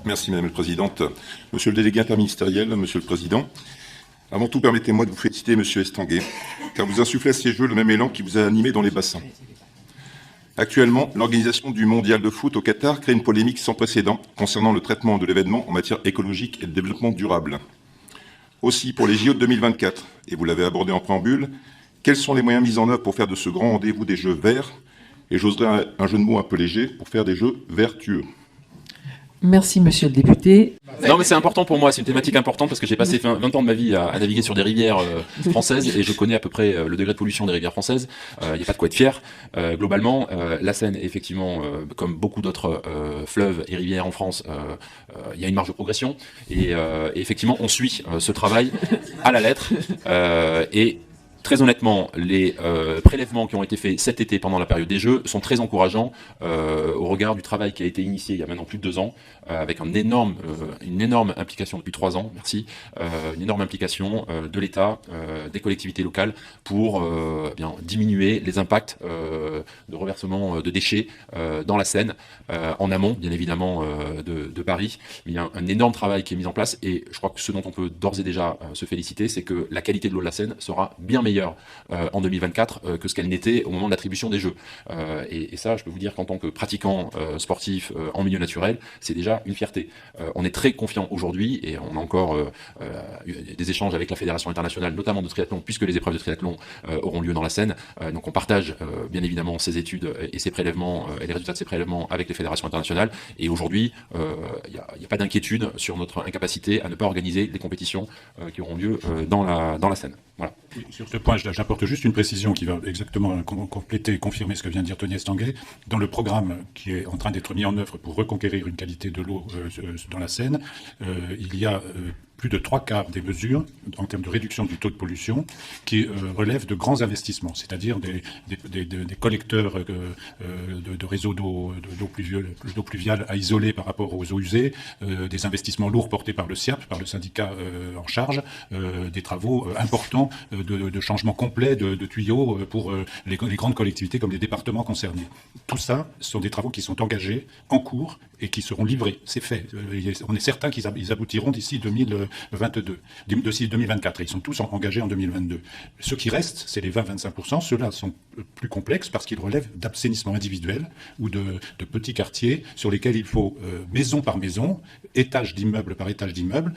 Merci Madame la Présidente. Monsieur le délégué interministériel, Monsieur le Président, avant tout permettez-moi de vous féliciter Monsieur Estanguet, car vous insufflez à ces Jeux le même élan qui vous a animé dans les bassins. Actuellement, l'organisation du Mondial de foot au Qatar crée une polémique sans précédent concernant le traitement de l'événement en matière écologique et de développement durable. Aussi, pour les JO de 2024, et vous l'avez abordé en préambule, quels sont les moyens mis en œuvre pour faire de ce grand rendez-vous des Jeux verts, et j'oserais un jeu de mots un peu léger, pour faire des Jeux vertueux? Merci, monsieur le député. Non, mais c'est important pour moi, c'est une thématique importante parce que j'ai passé 20 ans de ma vie à naviguer sur des rivières françaises et je connais à peu près le degré de pollution des rivières françaises. Il n'y a pas de quoi être fier. Globalement, la Seine, effectivement, comme beaucoup d'autres fleuves et rivières en France, il y a une marge de progression et effectivement, on suit ce travail à la lettre et très honnêtement, les prélèvements qui ont été faits cet été pendant la période des Jeux sont très encourageants au regard du travail qui a été initié il y a maintenant plus de 2 ans, avec une énorme implication depuis 3 ans, merci, une énorme implication de l'État, des collectivités locales pour diminuer les impacts de reversement de déchets dans la Seine, en amont, bien évidemment, de Paris. Mais il y a un énorme travail qui est mis en place et je crois que ce dont on peut d'ores et déjà se féliciter, c'est que la qualité de l'eau de la Seine sera bien meilleure en 2024 que ce qu'elle n'était au moment de l'attribution des Jeux. Et ça, je peux vous dire qu'en tant que pratiquant sportif en milieu naturel, c'est déjà une fierté. On est très confiant aujourd'hui et on a encore eu des échanges avec la Fédération internationale, notamment de triathlon, puisque les épreuves de triathlon auront lieu dans la Seine. Donc on partage bien évidemment ces études et ces prélèvements et les résultats de ces prélèvements avec les fédérations internationales. Et aujourd'hui, il n'y a pas d'inquiétude sur notre incapacité à ne pas organiser les compétitions qui auront lieu dans la Seine. Voilà. Sur ce point, j'apporte juste une précision qui va exactement compléter et confirmer ce que vient de dire Tony Estanguet. Dans le programme qui est en train d'être mis en œuvre pour reconquérir une qualité de l'eau dans la Seine, il y a plus de 3/4 des mesures en termes de réduction du taux de pollution qui relèvent de grands investissements, c'est-à-dire des collecteurs de réseaux d'eau pluviale à isoler par rapport aux eaux usées, des investissements lourds portés par le SIAP, par le syndicat en charge, des travaux importants de changement complet de tuyaux pour les grandes collectivités comme les départements concernés. Tout ça sont des travaux qui sont engagés, en cours, et qui seront livrés. C'est fait. On est certain qu'ils aboutiront d'ici 2024. Et ils sont tous engagés en 2022. Ce qui reste, c'est les 20-25%. Ceux-là sont plus complexes parce qu'ils relèvent d'assainissement individuel ou de petits quartiers sur lesquels il faut, maison par maison, étage d'immeuble par étage d'immeuble,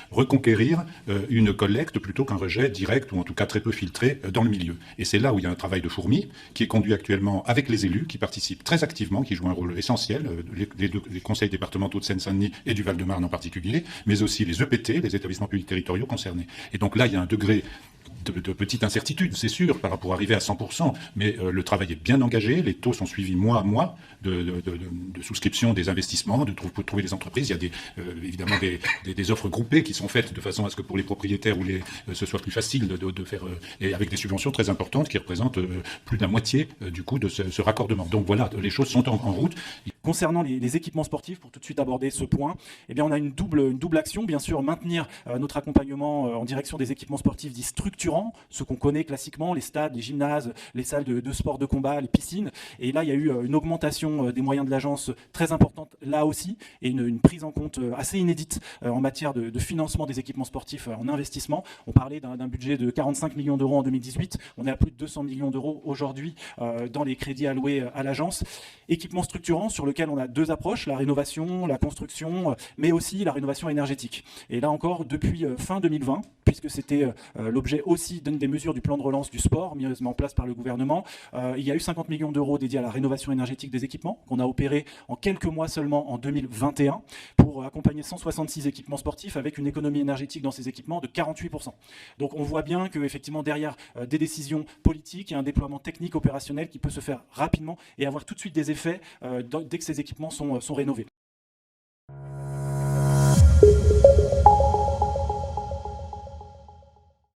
reconquérir une collecte plutôt qu'un rejet direct ou en tout cas très peu filtré dans le milieu. Et c'est là où il y a un travail de fourmi qui est conduit actuellement avec les élus qui participent très activement, qui jouent un rôle essentiel, les conseils départementaux de Seine-Saint-Denis et du Val-de-Marne en particulier, mais aussi les EPT, les établissements publics territoriaux concernés. Et donc là, il y a un degré de petite incertitude, c'est sûr, par rapport à arriver à 100%, mais le travail est bien engagé, les taux sont suivis mois à mois de souscription des investissements, pour trouver des entreprises. Il y a évidemment des offres groupées qui sont faites de façon à ce que pour les propriétaires ce soit plus facile de faire, et avec des subventions très importantes qui représentent plus de la moitié du coût de ce raccordement. Donc voilà, les choses sont en route. Concernant les équipements sportifs, pour tout de suite aborder ce point, eh bien on a une double action. Bien sûr, maintenir notre accompagnement en direction des équipements sportifs dits structurants, ce qu'on connaît classiquement, les stades, les gymnases, les salles de sport de combat, les piscines. Et là, il y a eu une augmentation des moyens de l'agence très importante là aussi, et une prise en compte assez inédite en matière de financement des équipements sportifs en investissement. On parlait d'un budget de 45 millions d'euros en 2018. On est à plus de 200 millions d'euros aujourd'hui dans les crédits alloués à l'agence. Équipements structurants sur lequel on a 2 approches, la rénovation, la construction, mais aussi la rénovation énergétique. Et là encore, depuis fin 2020, puisque c'était l'objet aussi d'une des mesures du plan de relance du sport mis en place par le gouvernement, il y a eu 50 millions d'euros dédiés à la rénovation énergétique des équipements qu'on a opéré en quelques mois seulement en 2021 pour accompagner 166 équipements sportifs avec une économie énergétique dans ces équipements de 48%. Donc on voit bien qu'effectivement derrière des décisions politiques, il y a un déploiement technique opérationnel qui peut se faire rapidement et avoir tout de suite des effets dès que ces équipements sont rénovés.